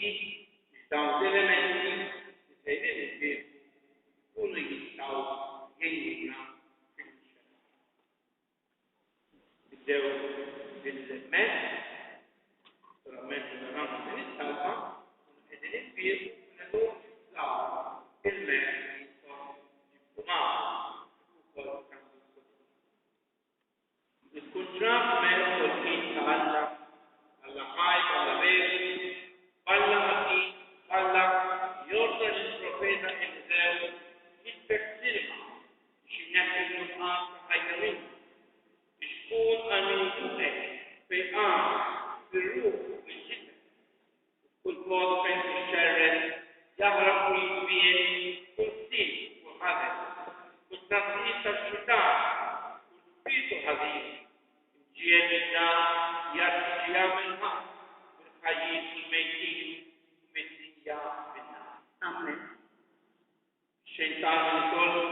fidi dawn elementi li sejrin li kunu jistaw jgħinuna fil-xena. Biddew bil-met, naturalment il-għamma din it-talba, qegħdin infiqu nagħtu nistgħu il-met jistgħu jibqu magħna ukoll kan il-kunġrab met kolkin ta'alla alla ħajb, alla veri, balla ħati, balla jorda il-profeta Eliseu jitbeksilma xinjak il-nuqqas ħajja minnu biex tkun għal-mintuqek fejqan bil-ruħ bil-ġidda kull mod fejn tixxerret jaħrab u jitbien kull sin u ħadem kull taqdis tal-xitan kull spiritu ħadim ġiedda jgħamil ħaq bil-ħajjit il-mejtin mid-dinja bin-nar. Amen. Xejtan il-kollu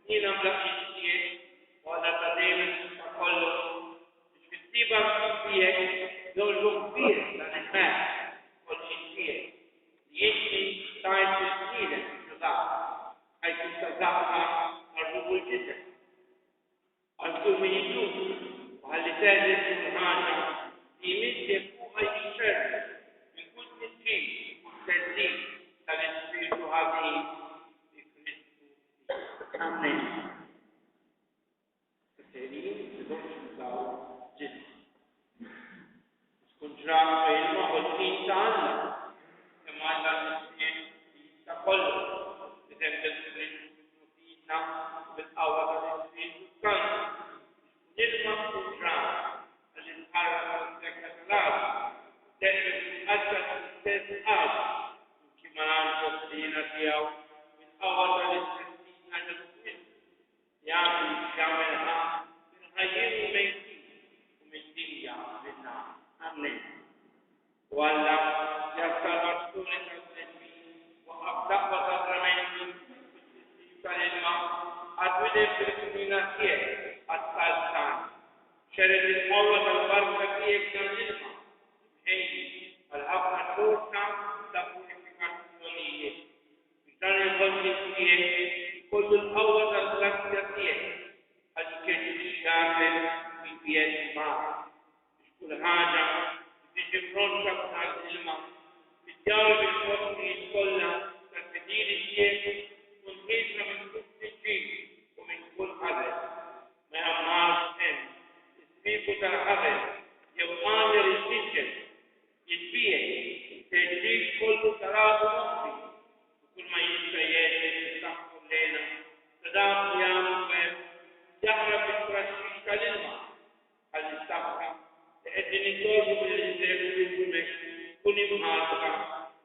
jina mlaqqiċtijiet u għadha ta' kollu biex fit-tiba f'tijek jollu kbir dan il-mer kol-ċintijiet li jinti tajt il-ħidem ġudat għajtu t-tazaqqa għal-rubu l-ġidda għal-kull min jiddu għalli teħdet il-ħaġa li jmiddi fuqa jixxerru minn kull tinġi u teddin tal-Ispiritu ħadim li Kristu. Amen. Sejrin bidon xużaw ġism. Skunġraw fejlma u l-ħin ta' Alla imma Alla nisbien ta' kollu bidem bil-Kristu fina bil-qawwa tal-Ispiritu Santu. Nilma kunġraw għall-inħarra tal-sekka tal-għadu teħbet għadda l-istess għadu kima għandu s-sina tijaw bil-qawwa tal-Ispiritu ġal-Kristu jgħamil xamil ħaq bil-ħajjim u mejtin u mid-dinja bin-nar. Amen. U Alla jassalvazzjoni tal-Sedmin u għabdaqwa tal-ramenti fil-sistiju tal-ilma għadwidem fil-kumina tiegħek għat-tal-tan. Xered il-qawwa tal-barka tiegħek tal-ilma ħejji għal-ħafna xorta ta' purifikazzjonijiet. Biex dan il-ħolli tiegħek kollu l-qawwa tal-grazzja tiegħek għal keċi xjagħmel bil-bied magħek. Biex kull ħaġa tiġi pronta tal-ilma bid-djar bil-postijiet kollha tal-fedili tiegħek tkun ħilsa minn kull tinġil u minn kull ħadet. Ma jammarx hemm is-sbiku tal-ħadet jew għamel il-tinġel jitbiegħek teġġieġ kollu tal-għadu noħbi u kull ma jista' jgħid jistaqfu lejna ta' dak li għamlu web jaħrab bil-traxxix tal-ilma għall-istaqqa li qegħdin jitolbu mill-Eliseu bil-Bumek kun imħarqa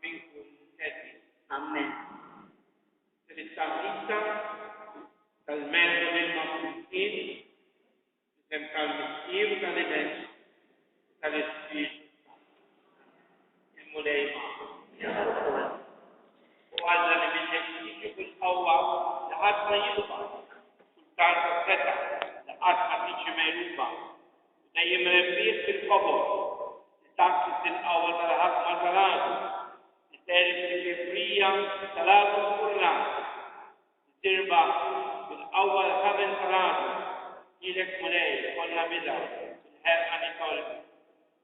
minn kull qeddi. Amen. Il-istaqqa tal-merda mill-maqsudin isem tal-missier tal-ident tal-Ispiritu il-mulej magħhom. U Alla li minnek jiġu bil-qawwa li ħadd ma jilba' sultan tas-seta li qatt ma tiġi mejruba u dejjem rebbieħ fil-qobor li taħsib il-qawwa tal-ħakma tal-għadu li terid fil-kibrija tal-għadu l-kurran li tirbaħ bil-qawwa l-ħaben tal-għadu ilek mulej kollha bida bil-ħerqa li tolbu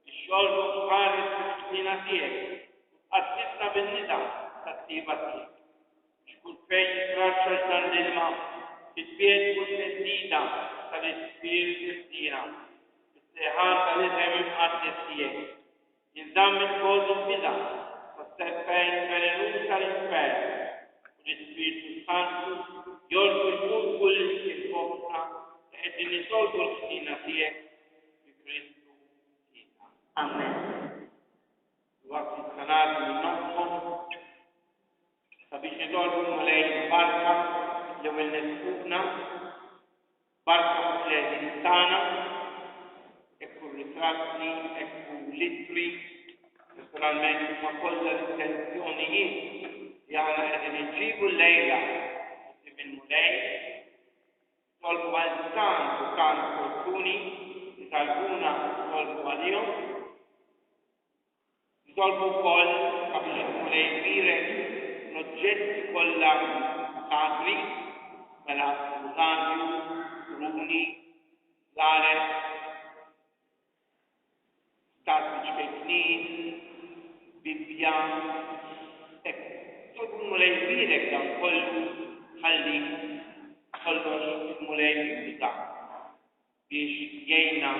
ix-xogħol ħares fil-ħdina tiegħek u tqassisna bin-nida tat-tiba tiegħek. Xkull fejn jitraxxa dan l-ilma titbiet kull teddida tal-Ispiritu ġdida is-seħħat tal-isem imqaddes tiegħek. Jinżamm il-kod il-bida tas-serpent velenuta tal-infern u l-Ispiritu Santu jorbu jkun kull il-forza li qegħdin nitolbu l-ħdina tiegħek bi Kristu Ġisa. Amen. Waqt il-sanat minnhom sabiex nitolbu mulej barka jew il-nesquna barka fuq l-eżin tagħna ekku ritratti, ekku litri, naturalment ma kollha l-intenzjonijiet li aħna qegħdin inġibu l-lejla qudiem il-mulej tolbu għal tant u tant fortuni li talbuna tolbu għalihom nitolbu wkoll qabel mulej kbirek l-oġġetti kollha sacri mela użanju, runi, laret, stazzi ċpejtnin, Bibbja, tolbu mulej kbirek dan kollu ħalli kollox il-mulej juża biex jgħinna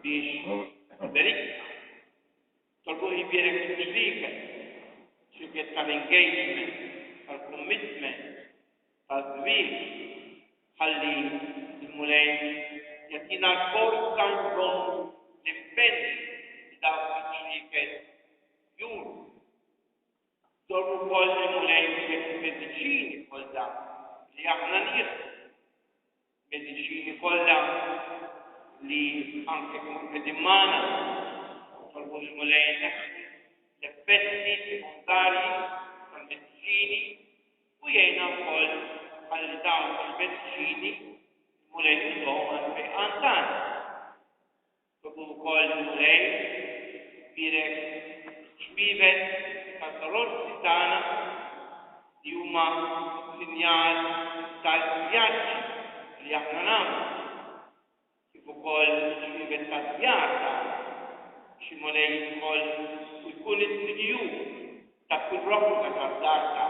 biex verifika. Tolbu jibjerek xriket tal-engagement, tal-commitment, tal-żwieġ, ħalli il-mulej jagħtina l-forza nżommu l-impenni li dawk ix-xriket juru. Tolbu wkoll il-mulej mediċini kollha li aħna nieħdu. Mediċini kollha li anke qegħdin magħna tolbu il-mulej l-effetti sekundarji tal-mediċini u jgħinna wkoll ħalli dawn il-mediċini mulej jużhom għall-fejqan tagħna. Tolbu wkoll il-mulej kbirek xbibet tal-karozzi tagħna li huma sinjal tal-vjaġġi li aħna nagħmlu. Kif ukoll xbibet tad-djar tagħna xi mulej ukoll jkun is-sinjur ta' kull rokka tad-dar tagħna.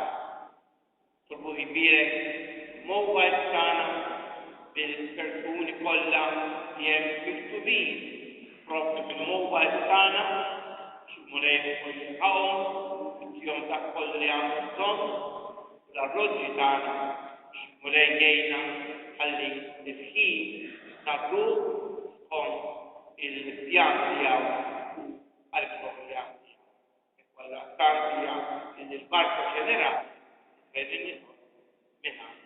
Tolbu jbierek mowbajl tagħna bil-persuni kollha li hemm miktubin propri bil-mowbajl tagħna xi mulej ukoll jilħaqhom jom dak kollu li għandu bżonn l-arroġġi tagħna xi mulej jgħinna ħalli l-ħin nagħtuh skont il-pjan tiegħu għall-program tiegħu. Walla stanzja il-Barka Ġenerali qegħdin minn